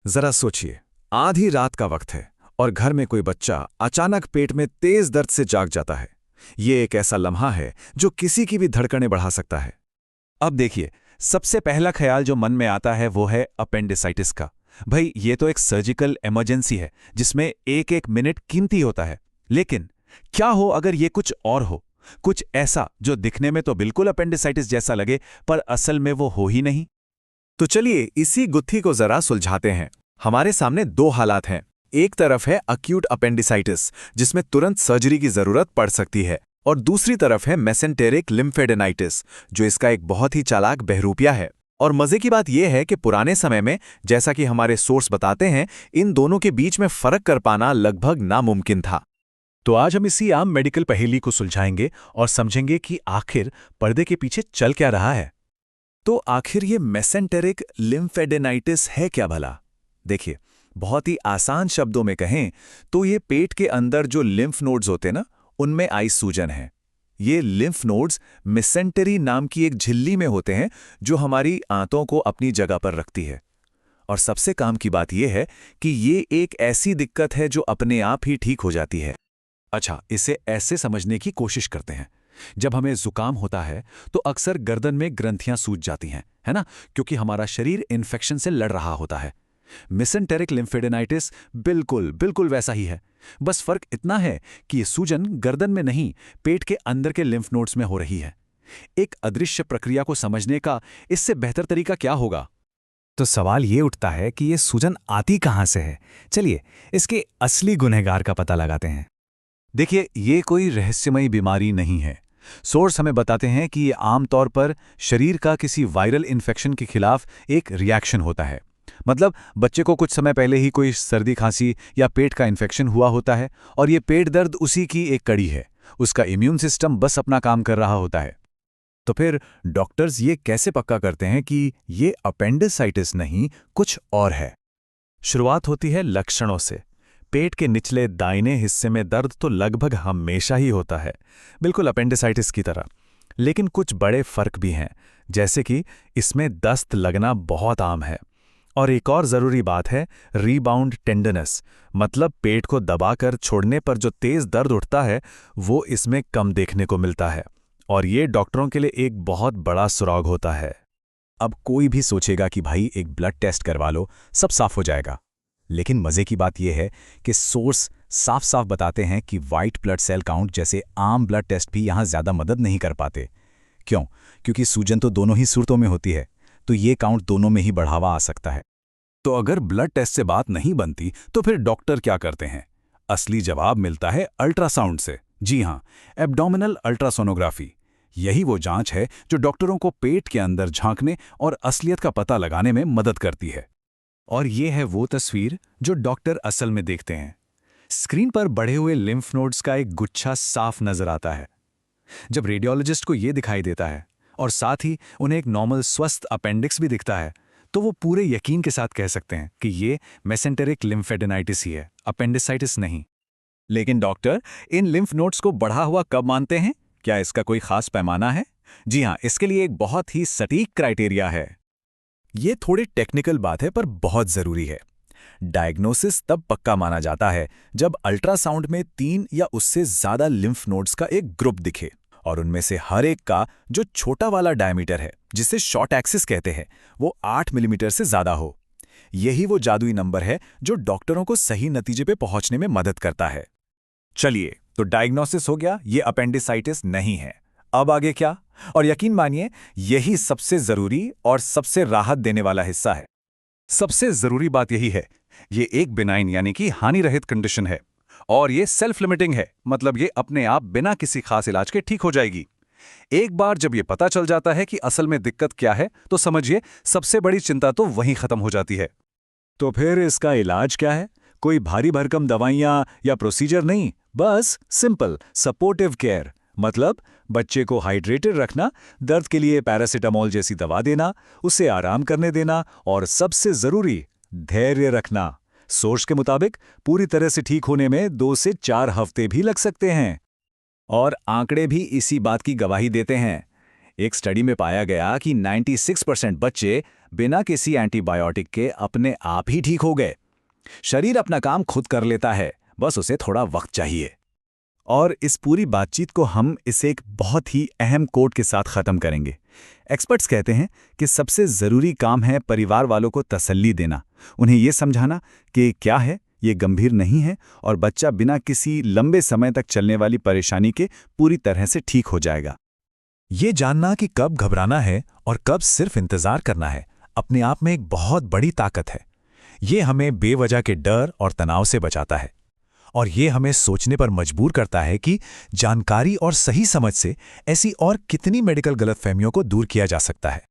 जरा सोचिए, आधी रात का वक्त है और घर में कोई बच्चा अचानक पेट में तेज दर्द से जाग जाता है। ये एक ऐसा लम्हा है जो किसी की भी धड़कनें बढ़ा सकता है। अब देखिए, सबसे पहला ख्याल जो मन में आता है वो है अपेंडिसाइटिस का। भाई, ये तो एक सर्जिकल इमरजेंसी है जिसमें एक एक मिनट कीमती होता है। लेकिन क्या हो अगर ये कुछ और हो, कुछ ऐसा जो दिखने में तो बिल्कुल अपेंडिसाइटिस जैसा लगे पर असल में वो हो ही नहीं। तो चलिए इसी गुत्थी को जरा सुलझाते हैं। हमारे सामने दो हालात हैं। एक तरफ है अक्यूट अपेंडिसाइटिस, जिसमें तुरंत सर्जरी की जरूरत पड़ सकती है, और दूसरी तरफ है मेसेंटेरिक लिम्फेडेनाइटिस, जो इसका एक बहुत ही चालाक बहरूपिया है। और मजे की बात यह है कि पुराने समय में, जैसा कि हमारे सोर्स बताते हैं, इन दोनों के बीच में फर्क कर पाना लगभग नामुमकिन था। तो आज हम इसी आम मेडिकल पहेली को सुलझाएंगे और समझेंगे कि आखिर पर्दे के पीछे चल क्या रहा है। तो आखिर ये मेसेंटेरिक लिम्फेडेनाइटिस है क्या भला? देखिए, बहुत ही आसान शब्दों में कहें तो ये पेट के अंदर जो लिम्फ नोड्स होते हैं ना, उनमें आई सूजन है। ये लिम्फ नोड्स मेसेंटेरी नाम की एक झिल्ली में होते हैं जो हमारी आंतों को अपनी जगह पर रखती है। और सबसे काम की बात यह है कि ये एक ऐसी दिक्कत है जो अपने आप ही ठीक हो जाती है। अच्छा, इसे ऐसे समझने की कोशिश करते हैं। जब हमें जुकाम होता है तो अक्सर गर्दन में ग्रंथियां सूज जाती हैं, है ना? क्योंकि हमारा शरीर इन्फेक्शन से लड़ रहा होता है। मेसेंटेरिक लिम्फेडेनाइटिस बिल्कुल बिल्कुल वैसा ही है। बस फर्क इतना है कि ये सूजन गर्दन में नहीं, पेट के अंदर के लिम्फ नोड्स में हो रही है। एक अदृश्य प्रक्रिया को समझने का इससे बेहतर तरीका क्या होगा? तो सवाल ये उठता है कि ये सूजन आती कहाँ से है। चलिए इसके असली गुनहगार का पता लगाते हैं। देखिए, ये कोई रहस्यमयी बीमारी नहीं है। सोर्स हमें बताते हैं कि ये आमतौर पर शरीर का किसी वायरल इन्फेक्शन के खिलाफ एक रिएक्शन होता है। मतलब बच्चे को कुछ समय पहले ही कोई सर्दी खांसी या पेट का इन्फेक्शन हुआ होता है और ये पेट दर्द उसी की एक कड़ी है। उसका इम्यून सिस्टम बस अपना काम कर रहा होता है। तो फिर डॉक्टर्स ये कैसे पक्का करते हैं कि ये अपेंडिसाइटिस नहीं, कुछ और है? शुरुआत होती है लक्षणों से। पेट के निचले दाहिने हिस्से में दर्द तो लगभग हमेशा ही होता है, बिल्कुल अपेंडिसाइटिस की तरह। लेकिन कुछ बड़े फर्क भी हैं, जैसे कि इसमें दस्त लगना बहुत आम है। और एक और ज़रूरी बात है रीबाउंड टेंडरनेस, मतलब पेट को दबाकर छोड़ने पर जो तेज़ दर्द उठता है वो इसमें कम देखने को मिलता है। और ये डॉक्टरों के लिए एक बहुत बड़ा सुराग होता है। अब कोई भी सोचेगा कि भाई एक ब्लड टेस्ट करवा लो, सब साफ हो जाएगा। लेकिन मजे की बात यह है कि सोर्स साफ साफ बताते हैं कि वाइट ब्लड सेल काउंट जैसे आम ब्लड टेस्ट भी यहाँ ज़्यादा मदद नहीं कर पाते। क्यों? क्योंकि सूजन तो दोनों ही सूरतों में होती है, तो ये काउंट दोनों में ही बढ़ावा आ सकता है। तो अगर ब्लड टेस्ट से बात नहीं बनती तो फिर डॉक्टर क्या करते हैं? असली जवाब मिलता है अल्ट्रासाउंड से। जी हाँ, एब्डोमिनल अल्ट्रासोनोग्राफी। यही वो जांच है जो डॉक्टरों को पेट के अंदर झांकने और असलियत का पता लगाने में मदद करती है। और ये है वो तस्वीर जो डॉक्टर असल में देखते हैं। स्क्रीन पर बढ़े हुए लिम्फ नोड्स का एक गुच्छा साफ नजर आता है। जब रेडियोलॉजिस्ट को ये दिखाई देता है और साथ ही उन्हें एक नॉर्मल स्वस्थ अपेंडिक्स भी दिखता है, तो वो पूरे यकीन के साथ कह सकते हैं कि ये मेसेंटेरिक लिम्फेडेनाइटिस ही है, अपेंडिसाइटिस नहीं। लेकिन डॉक्टर, इन लिम्फ नोड्स को बढ़ा हुआ कब मानते हैं? क्या इसका कोई खास पैमाना है? जी हाँ, इसके लिए एक बहुत ही सटीक क्राइटेरिया है। ये थोड़ी टेक्निकल बात है पर बहुत जरूरी है। डायग्नोसिस तब पक्का माना जाता है जब अल्ट्रासाउंड में 3 या उससे ज्यादा लिम्फ नोड्स का एक ग्रुप दिखे और उनमें से हर एक का जो छोटा वाला डायमीटर है, जिसे शॉर्ट एक्सिस कहते हैं, वो 8 मिलीमीटर से ज्यादा हो। यही वो जादुई नंबर है जो डॉक्टरों को सही नतीजे पे पहुंचने में मदद करता है। चलिए, तो डायग्नोसिस हो गया, ये अपेंडिसाइटिस नहीं है। अब आगे क्या? और यकीन मानिए, यही सबसे जरूरी और सबसे राहत देने वाला हिस्सा है। सबसे जरूरी बात यही है, ये एक बिनाइन यानी कि हानि रहित कंडीशन है और ये सेल्फ लिमिटिंग है, मतलब ये अपने आप बिना किसी खास इलाज के ठीक हो जाएगी। एक बार जब ये पता चल जाता है कि असल में दिक्कत क्या है, तो समझिए सबसे बड़ी चिंता तो वहीं खत्म हो जाती है। तो फिर इसका इलाज क्या है? कोई भारी भरकम दवाइयाँ या प्रोसीजर नहीं, बस सिंपल सपोर्टिव केयर। मतलब बच्चे को हाइड्रेटेड रखना, दर्द के लिए पैरासिटामोल जैसी दवा देना, उसे आराम करने देना और सबसे जरूरी धैर्य रखना। सोर्स के मुताबिक पूरी तरह से ठीक होने में 2 से 4 हफ्ते भी लग सकते हैं। और आंकड़े भी इसी बात की गवाही देते हैं। एक स्टडी में पाया गया कि 96% बच्चे बिना किसी एंटीबायोटिक के अपने आप ही ठीक हो गए। शरीर अपना काम खुद कर लेता है, बस उसे थोड़ा वक्त चाहिए। और इस पूरी बातचीत को हम इसे एक बहुत ही अहम कोट के साथ ख़त्म करेंगे। एक्सपर्ट्स कहते हैं कि सबसे ज़रूरी काम है परिवार वालों को तसल्ली देना, उन्हें ये समझाना कि क्या है, ये गंभीर नहीं है और बच्चा बिना किसी लंबे समय तक चलने वाली परेशानी के पूरी तरह से ठीक हो जाएगा। ये जानना कि कब घबराना है और कब सिर्फ इंतजार करना है, अपने आप में एक बहुत बड़ी ताकत है। ये हमें बेवजह के डर और तनाव से बचाता है और ये हमें सोचने पर मजबूर करता है कि जानकारी और सही समझ से ऐसी और कितनी मेडिकल गलतफहमियों को दूर किया जा सकता है।